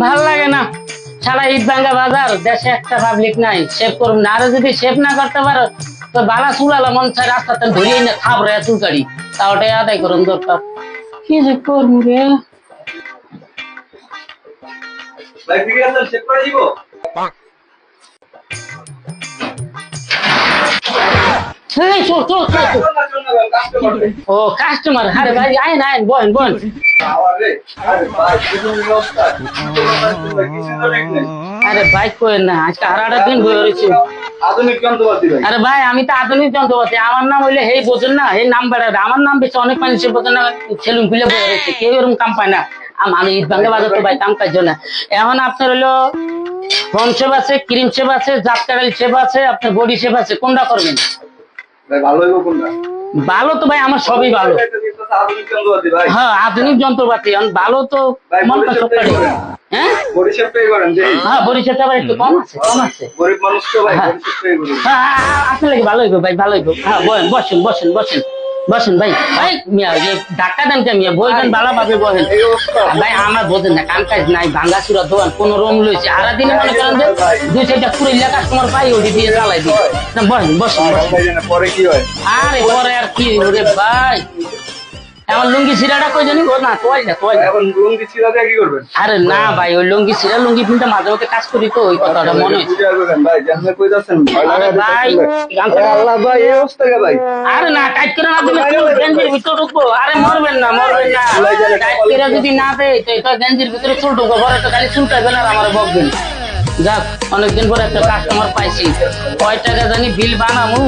ভাল লাগে না সারা ঈদ ভাঙ্গা বাজার, দেশে একটা পাবলিক নাই, সেভ করুন না। আরো যদি সেভ না করতে পারো তো বালা চুলালা মন চাই রাস্তাতে ধরিয়ে না খাবরে চুলকাড়ি, তা ওটাই আদায় করুন দরকার। কি যে করবো রে ভাই ঠিক আছে সেভ করে দিব। ও কাস্টমার, আরে ভাই আইন আইন বহেন বহেন। আরে ভাই কোয়েন না, আজকে আড়াটা দিন বয়ে রয়েছে। আধুনিক যন্ত্রপাতি ভাই। আরে ভাই আমি তো আধুনিক যন্ত্রপাতি, আমার নাম হইলে হেই বোঝেন না, এই নাম বেড়াবে আমার নাম বেশি অনেক মানুষের বোঝেন না, সেলুন খুলে বয়ে রয়েছে, কেউ এরকম কাম পায় না। আমি ঈদ ভাঙ্গা বাজার তো ভাই কাম কাজ না। এখন আপনার হলো হোম শেপ আছে, ক্রিম শেপ আছে, জাত কাটাল শেপ আছে, আপনার বডি শেপ আছে, কোনটা করবেন? ভাই ভালো হইব কোনটা? ভালো তো ভাই আমার সবই ভালো। আধুনিক যন্ত্রপাতি ভাই। হ্যাঁ আধুনিক যন্ত্রপাতি ভালো তো, মনটা সব করে। হ্যাঁ বডি শেপটাই করেন যে। হ্যাঁ বডি শেপটা আবার একটু কম আছে, কম আছে। গরিব মানুষ তো ভাই বডি শেপটাই করেন। হ্যাঁ আপনার লাগে ভালো হইব ভাই, ভালো হইব। হ্যাঁ বসেন বসেন বসেন বসেন বসেন ভাই। ভাই মিয়া ধাক্কা দেন কে মিয়া, বলবেন ভালো ভাবে বসেন ভাই। আমার বোঝেন না কাম কাজ নাই, ভাঙ্গা চুরা দোকান কোন রুম লইছে, আর দিনে মনে করেন যে দুই চারটা পুরিল্লা কাস্টমার পাই ওটি দিয়ে চালাই দিই না। বসেন বসেন বসেন। পরে কি হয়? আরে পরে আর কি রে ভাই, আমার লুঙ্গি সিরাটা কই জানি ও না তোয়াইলা তোয়াইলা। এখন লুঙ্গি ছিড়া দিয়ে কি করবেন? আরে না ভাই ওই লুঙ্গি সিরা লুঙ্গি পিনটা মাঝে মধ্যে কাজ করি তো ওই কথাটা মনে হচ্ছে। বুঝা করবেন ভাই, জানলে কই যাচ্ছেন? আরে ভাই আল্লাহ ভাই এই অবস্থা কে ভাই? আরে না টাইট করে না দিলে তো গেঞ্জির ভিতরে ঢুকবো। আরে মরবেন না মরবেন না, টাইট করে যদি না দেয় তো এটা গেঞ্জির ভিতরে চুল ঢুকবো, পরে তো খালি চুলকাবেন আর আমার বকবেন। যাক অনেকদিন পরে একটা কাস্টমার পাইছি, কয় টাকা জানি বিল বানামু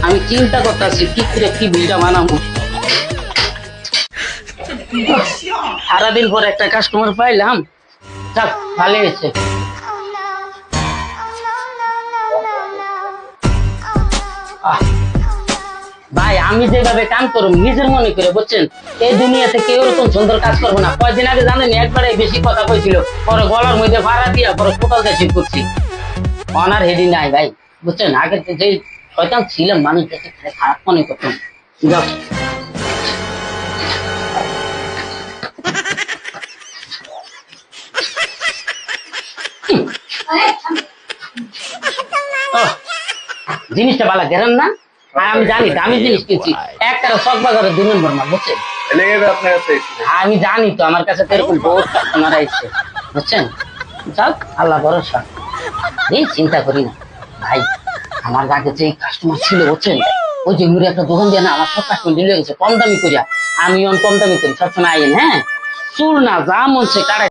আমি চিন্তা করতেছি কি করে কি বিলটা বানামু। সারাদিন পরে একটা কাস্টমার পাইলাম, যাক ভালো হয়েছে। ভাই আমি যেভাবে কাম করব নিজের মনে করে বুঝছেন, এই দুনিয়াতে কেউ এরকম সুন্দর কাজ করবো না। কয়দিন আগে জানেন একবারে বেশি কথা কইছিল, পরে গলার মধ্যে ভাড়া দিয়া পরে কোটাল দিয়ে ঠিক করছি। অনার হেডি নাই ভাই বুঝছেন, আগে যে শয়তান ছিলাম মানুষ দেখে খারাপ মনে করতাম। যাক জিনিসটা ভালো গেলেন না, আর আমি জানি দামি জিনিস কিনছি, একটা শখ বাজারে 2 নম্বর না বুঝছেন। লেগে আপনার কাছে আমি জানি তো আমার কাছে তো এরকম বহুত কাস্টমার আইছে বুঝছেন। যাক আল্লাহ ভরসা, এই চিন্তা করি না ভাই। আমার আগে যে কাস্টমার ছিল বুঝছেন, ওই যে ঘুরে একটা দোকান দিয়ে না আমার সব কাস্টমার দিলে গেছে কম দামি করিয়া, আমি কম দামি করি সবসময় আইন। হ্যাঁ চুল না যা মন সে কাটাই